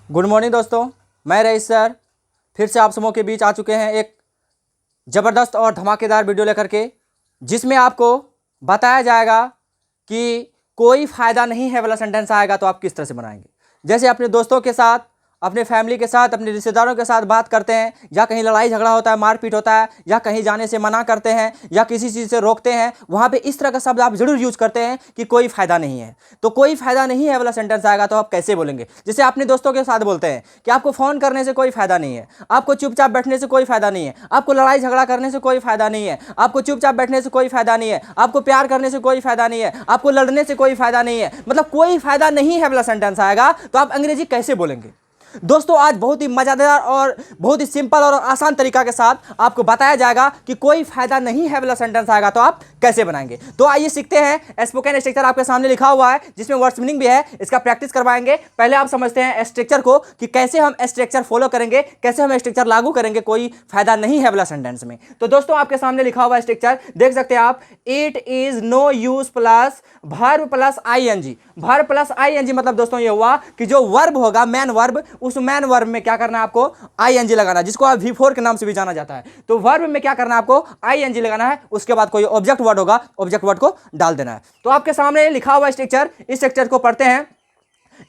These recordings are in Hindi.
गुड मॉर्निंग दोस्तों, मैं रईस सर फिर से आप सबों के बीच आ चुके हैं एक ज़बरदस्त और धमाकेदार वीडियो लेकर के, जिसमें आपको बताया जाएगा कि कोई फ़ायदा नहीं है वाला सेंटेंस आएगा तो आप किस तरह से बनाएंगे। जैसे अपने दोस्तों के साथ, अपने फैमिली के साथ, अपने रिश्तेदारों के साथ बात करते हैं, या कहीं लड़ाई झगड़ा होता है, मारपीट होता है, या कहीं जाने से मना करते हैं, या किसी चीज़ से रोकते हैं, वहाँ पे इस तरह का शब्द आप जरूर यूज़ करते हैं कि कोई फ़ायदा नहीं है। तो कोई फ़ायदा नहीं है वाला सेंटेंस आएगा तो आप कैसे बोलेंगे। जैसे अपने दोस्तों के साथ बोलते हैं कि आपको फ़ोन करने से कोई फ़ायदा नहीं है, आपको चुपचाप बैठने से कोई फ़ायदा नहीं है, आपको लड़ाई झगड़ा करने से कोई फ़ायदा नहीं है, आपको चुपचाप बैठने से कोई फ़ायदा नहीं है, आपको प्यार करने से कोई फ़ायदा नहीं है, आपको लड़ने से कोई फ़ायदा नहीं है, मतलब कोई फ़ायदा नहीं है वाला सेंटेंस आएगा तो आप अंग्रेजी कैसे बोलेंगे। दोस्तों आज बहुत ही मज़ेदार और बहुत ही सिंपल और आसान तरीका के साथ आपको बताया जाएगा कि कोई फायदा नहीं है वाला सेंटेंस आएगा तो आप कैसे बनाएंगे। तो आइए सीखते हैं। स्पोकन स्ट्रक्चर आपके सामने लिखा हुआ है जिसमें वर्ड्स मीनिंग भी है, इसका प्रैक्टिस करवाएंगे। पहले आप समझते हैं स्ट्रक्चर को कि कैसे हम स्ट्रक्चर फॉलो करेंगे, कैसे हम स्ट्रक्चर लागू करेंगे कोई फायदा नहीं है वाला सेंटेंस में। तो दोस्तों आपके सामने लिखा हुआ स्ट्रक्चर देख सकते हैं आप। It is no use plus verb plus ING. Verb plus ING मतलब दोस्तों ये हुआ कि जो वर्ब होगा मैन वर्ब, उस मैन वर्ब में क्या करना है आपको आईएनजी लगाना, जिसको आप V4 के नाम से भी जाना जाता है। तो वर्ब में क्या करना है आपको आईएनजी लगाना है, उसके बाद कोई ऑब्जेक्ट वर्ड होगा, ऑब्जेक्ट वर्ड को डाल देना है। तो आपके सामने लिखा हुआ स्ट्रक्चर, इस स्ट्रक्चर को पढ़ते हैं।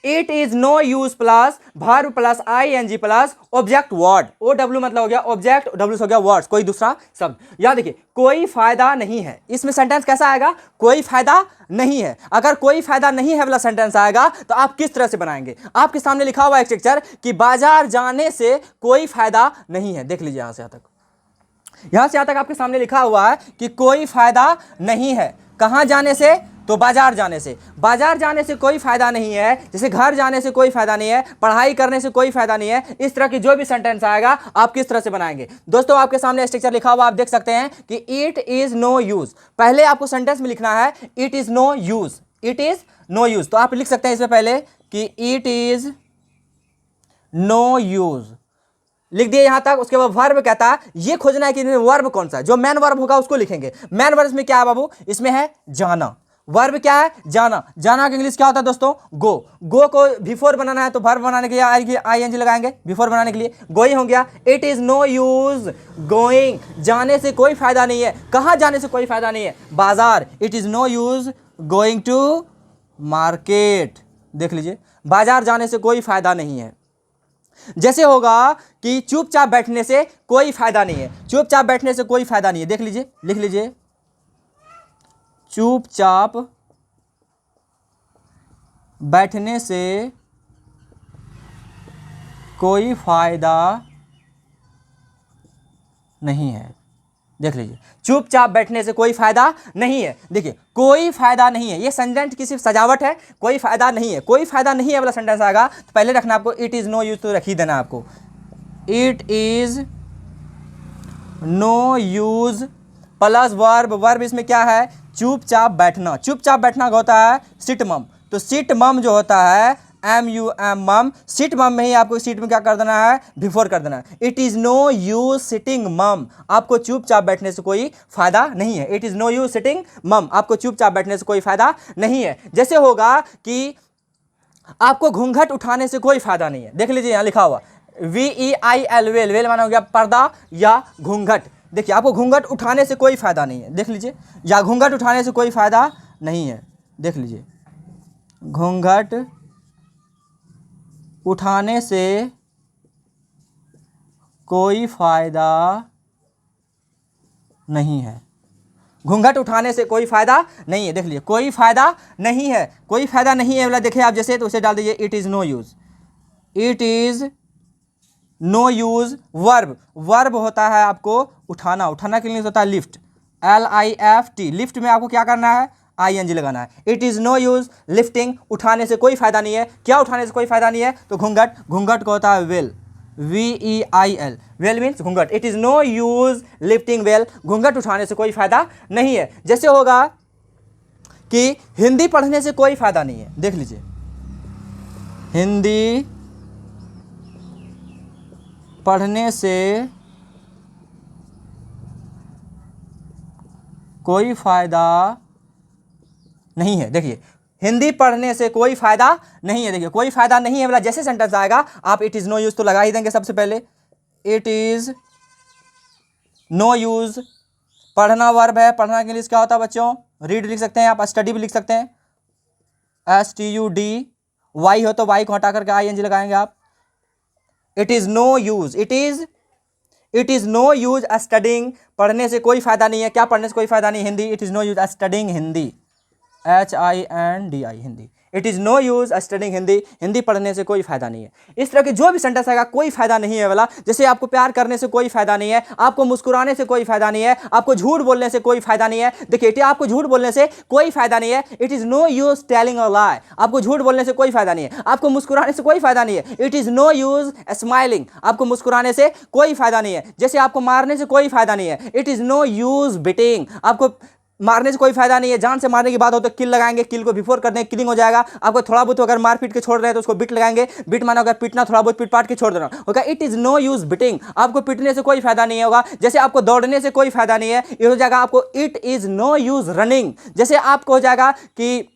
It is no use plus verb plus ING plus object word. OW मतलब हो गया ऑब्जेक्ट, W हो गया वर्ड्स, कोई दूसरा शब्द। याद देखिए कोई फायदा नहीं है, इसमें सेंटेंस कैसा आएगा, कोई फायदा नहीं है। अगर कोई फायदा नहीं है वाला सेंटेंस आएगा तो आप किस तरह से बनाएंगे। आपके सामने लिखा हुआ है स्ट्रक्चर कि बाजार जाने से कोई फायदा नहीं है। देख लीजिए यहां से यहां तक आपके सामने लिखा हुआ है कि कोई फायदा नहीं है। कहां जाने से, तो बाजार जाने से। बाजार जाने से कोई फायदा नहीं है, जैसे घर जाने से कोई फायदा नहीं है, पढ़ाई करने से कोई फायदा नहीं है। इस तरह की जो भी सेंटेंस आएगा आप किस तरह से बनाएंगे। दोस्तों आपके सामने स्ट्रक्चर लिखा हुआ आप देख सकते हैं कि इट इज नो यूज। पहले आपको सेंटेंस में लिखना है it is no use, it is no use. तो आप लिख सकते हैं इसमें पहले कि इट इज नो यूज, लिख दिए यहां तक। उसके बाद वर्ब कहता है, ये खोजना है कि वर्ब कौन सा है, जो मैन वर्ब होगा उसको लिखेंगे। मैन वर्ब में क्या है बाबू, इसमें है जाना। वर्ब क्या है, जाना। जाना का इंग्लिश क्या होता है दोस्तों, गो। गो को V4 बनाना है तो वर्ब बनाने के लिए आईएनजी लगाएंगे, V4 बनाने के लिए गोइंग हो गया। It is no use going, जाने से कोई फायदा नहीं है। कहां जाने से कोई फायदा नहीं है, बाजार। It is no use going to market. देख लीजिए बाजार जाने से कोई फायदा नहीं है। जैसे होगा कि चुपचाप बैठने से कोई फायदा नहीं है, चुपचाप बैठने से कोई फायदा नहीं है। देख लीजिए, लिख लीजिए चुपचाप बैठने से कोई फायदा नहीं है। देख लीजिए चुपचाप बैठने से कोई फायदा नहीं है। देखिए कोई फायदा नहीं है, ये सेंटेंस की सिर्फ सजावट है। कोई फायदा नहीं है, कोई फायदा नहीं है वाला सेंटेंस आएगा तो पहले रखना आपको इट इज नो यूज, तो रख ही देना आपको it is no use plus verb. Verb इसमें क्या है, चुपचाप बैठना। चुपचाप बैठना होता है सिट मम, तो सिट मम जो होता है MUM मम, सिट मम में ही आपको सीट में क्या कर देना है, V4 कर देना है। It is no use sitting mum, आपको चुपचाप बैठने से कोई फायदा नहीं है। It is no use sitting mum, आपको चुपचाप बैठने से कोई फायदा नहीं है। जैसे होगा कि आपको घूंघट उठाने से कोई फायदा नहीं है। देख लीजिए यहां लिखा हुआ VEIL, वेल। वेल माना हो गया पर्दा या घूंघट। देखिए आपको घूंघट उठाने से कोई फायदा नहीं है। देख लीजिए, या घूंघट उठाने से कोई फायदा नहीं है। देख लीजिए घूंघट उठाने से कोई फायदा नहीं है। घूंघट उठाने से कोई फायदा नहीं है। देख लीजिए कोई फायदा नहीं है, कोई फायदा नहीं है वाला देखिए आप जैसे, तो उसे डाल दीजिए it is no use. It is no use verb. Verb होता है आपको उठाना, उठाना के लिए होता है लिफ्ट, LIFT। लिफ्ट में आपको क्या करना है, ING लगाना है। It is no use lifting, उठाने से कोई फायदा नहीं है। क्या उठाने से कोई फायदा नहीं है, तो घूंघट। घूंघट को होता है वेल, VEIL। वेल मीन्स घूंघट। It is no use lifting veil, घूंघट उठाने से कोई फायदा नहीं है। जैसे होगा कि हिंदी पढ़ने से कोई फायदा नहीं है। देख लीजिए हिंदी पढ़ने से कोई फायदा नहीं है। देखिए हिंदी पढ़ने से कोई फायदा नहीं है। देखिए कोई फायदा नहीं है वाला जैसे सेंटेंस आएगा आप इट इज नो यूज तो लगा ही देंगे सबसे पहले। इट इज नो यूज पढ़ना वर्ब है, पढ़ना के इंग्लिश क्या होता है बच्चों? रीड लिख सकते हैं आप, स्टडी भी लिख सकते हैं, STUD। वाई हो तो वाई को हटा करके ING लगाएंगे आप। It is no use, it is no use studying, पढ़ने से कोई फायदा नहीं है। क्या पढ़ने से कोई फायदा नहीं? Hindi. It is no use studying Hindi, HINDI Hindi. It is no use studying Hindi, Hindi पढ़ने से कोई फायदा नहीं है। इस तरह के जो भी सेंटेंस आएगा कोई फायदा नहीं है वाला, जैसे आपको प्यार करने से कोई फायदा नहीं है, आपको मुस्कुराने से कोई फायदा नहीं है, आपको झूठ बोलने से कोई फायदा नहीं है। देखिए आपको झूठ बोलने से कोई फायदा नहीं है। It is no use telling a lie, आपको झूठ बोलने से कोई फायदा नहीं है। आपको मुस्कुराने से कोई फायदा नहीं है। It is no use smiling, आपको मुस्कुराने से कोई फायदा नहीं है। जैसे आपको मारने से कोई फायदा नहीं है। It is no use beating, आपको मारने से कोई फायदा नहीं है। जान से मारने की बात हो तो किल लगाएंगे, किल को बिफोर कर देंगे, किलिंग हो जाएगा। आपको थोड़ा बहुत अगर मार पीट के छोड़ रहे हैं तो उसको बिट लगाएंगे, बिट माना अगर पीटना, थोड़ा बहुत पीट पाट के छोड़ देना होगा। It is no use beating, आपको पीटने से कोई फायदा नहीं होगा। जैसे आपको दौड़ने से कोई फायदा नहीं है, ये हो जाएगा आपको it is no use running. जैसे आपको हो जाएगा कि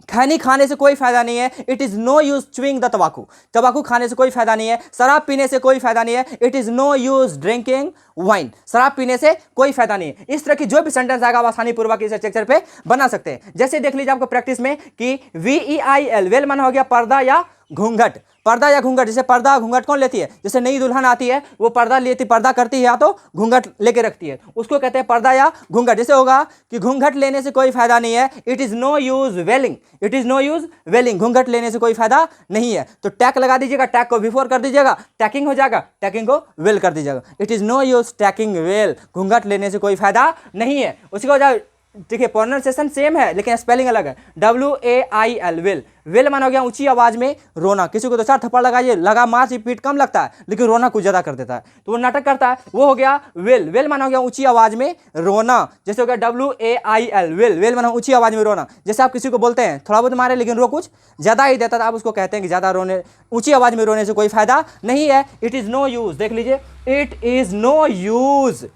खैनी खाने से कोई फायदा नहीं है। It is no use chewing the tambaku, तंबाकू खाने से कोई फायदा नहीं है। शराब पीने से कोई फायदा नहीं है। It is no use drinking wine, शराब पीने से कोई फायदा नहीं है। इस तरह की जो भी सेंटेंस आएगा आप आसानी पूर्वक इस स्ट्रक्चर पे बना सकते हैं। जैसे देख लीजिए आपको प्रैक्टिस में कि VEIL, वेल माना हो गया पर्दा या घूंघट, पर्दा या घूंघट। जैसे पर्दा घूंघट कौन लेती है? जैसे नई दुल्हन आती है वो पर्दा लेती, पर्दा करती है या तो घूंघट लेके रखती है, उसको कहते हैं पर्दा या घूंघट। जैसे होगा कि घूंघट लेने से कोई फायदा नहीं है। It is no use wailing, it is no use wailing, घूंघट लेने से कोई फायदा नहीं है। तो टैक लगा दीजिएगा, टैक को बिफोर कर दीजिएगा, टैकिंग हो जाएगा, टैकिंग को वेल कर दीजिएगा। It is no use taking veil, घूंघट लेने से कोई फायदा नहीं है। उसी को जाए देखिए प्रोनाउंसिएशन सेम है लेकिन स्पेलिंग अलग है। WAIL, वेल, वेल माना हो गया ऊंची आवाज में रोना। किसी को तो 4 थप्पड़ लगाइए, लगा मार से पीट कम लगता है लेकिन रोना कुछ ज्यादा कर देता है तो वो नाटक करता है, वो हो गया वेल। वेल माना हो गया ऊंची आवाज में रोना। जैसे हो गया WAIL, वेल, वेल माना ऊंची आवाज में रोना। जैसे आप किसी को बोलते हैं थोड़ा बहुत मारे लेकिन रो कुछ ज्यादा ही देता था, आप उसको कहते हैं कि ज्यादा रोने, ऊंची आवाज में रोने से कोई फायदा नहीं है। इट इज नो यूज, देख लीजिए इट इज नो यूज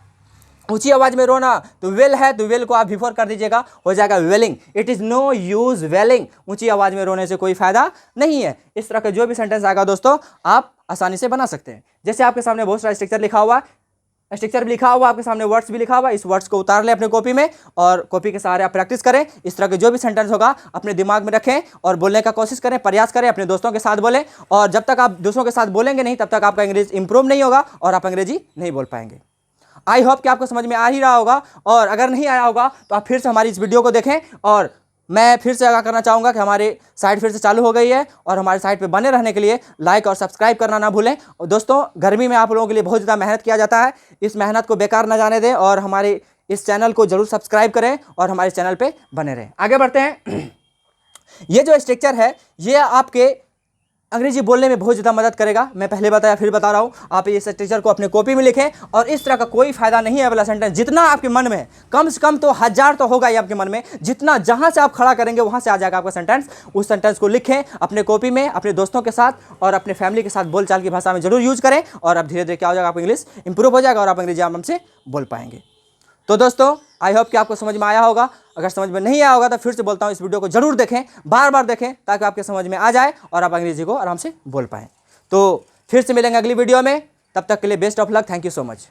ऊंची आवाज में रोना, तो वेल है तो वेल को आप बिफोर कर दीजिएगा, हो जाएगा वेलिंग। इट इज नो यूज वेलिंग, ऊंची आवाज में रोने से कोई फायदा नहीं है। इस तरह का जो भी सेंटेंस आएगा दोस्तों आप आसानी से बना सकते हैं। जैसे आपके सामने बहुत सारा स्ट्रक्चर लिखा हुआ, स्ट्रक्चर भी लिखा हुआ, आपके सामने वर्ड्स भी लिखा हुआ, इस वर्ड्स को उतार लें अपने कॉपी में और कॉपी के सहारे आप प्रैक्टिस करें। इस तरह के जो भी सेंटेंस होगा अपने दिमाग में रखें और बोलने का कोशिश करें, प्रयास करें, अपने दोस्तों के साथ बोलें। और जब तक आप दूसरों के साथ बोलेंगे नहीं तब तक आपका अंग्रेजी इंप्रूव नहीं होगा और आप अंग्रेजी नहीं बोल पाएंगे। आई होप कि आपको समझ में आ ही रहा होगा, और अगर नहीं आया होगा तो आप फिर से हमारी इस वीडियो को देखें। और मैं फिर से आगाह करना चाहूँगा कि हमारी साइट फिर से चालू हो गई है और हमारी साइट पे बने रहने के लिए लाइक और सब्सक्राइब करना ना भूलें। और दोस्तों गर्मी में आप लोगों के लिए बहुत ज़्यादा मेहनत किया जाता है, इस मेहनत को बेकार ना जाने दें और हमारे इस चैनल को जरूर सब्सक्राइब करें और हमारे चैनल पर बने रहें। आगे बढ़ते हैं। ये जो स्ट्रक्चर है ये आपके अंग्रेजी बोलने में बहुत ज़्यादा मदद करेगा। मैं पहले बताया फिर बता रहा हूँ, आप इस स्ट्रक्चर को अपने कॉपी में लिखें और इस तरह का कोई फायदा नहीं है वाला सेंटेंस जितना आपके मन में है, कम से कम तो 1000 तो होगा ही आपके मन में, जितना जहाँ से आप खड़ा करेंगे वहाँ से आ जाएगा आपका सेंटेंस। उस सेंटेंस को लिखें अपने कॉपी में, अपने दोस्तों के साथ और अपने फैमिली के साथ बोलचाल की भाषा में जरूर यूज करें और अब धीरे धीरे क्या हो जाएगा, आपका इंग्लिश इंप्रूव हो जाएगा और आप अंग्रेजी आराम से बोल पाएंगे। तो दोस्तों आई होप कि आपको समझ में आया होगा। अगर समझ में नहीं आया होगा तो फिर से बोलता हूँ, इस वीडियो को जरूर देखें, बार बार देखें ताकि आपके समझ में आ जाए और आप अंग्रेजी को आराम से बोल पाएं। तो फिर से मिलेंगे अगली वीडियो में, तब तक के लिए best of luck, thank you so much.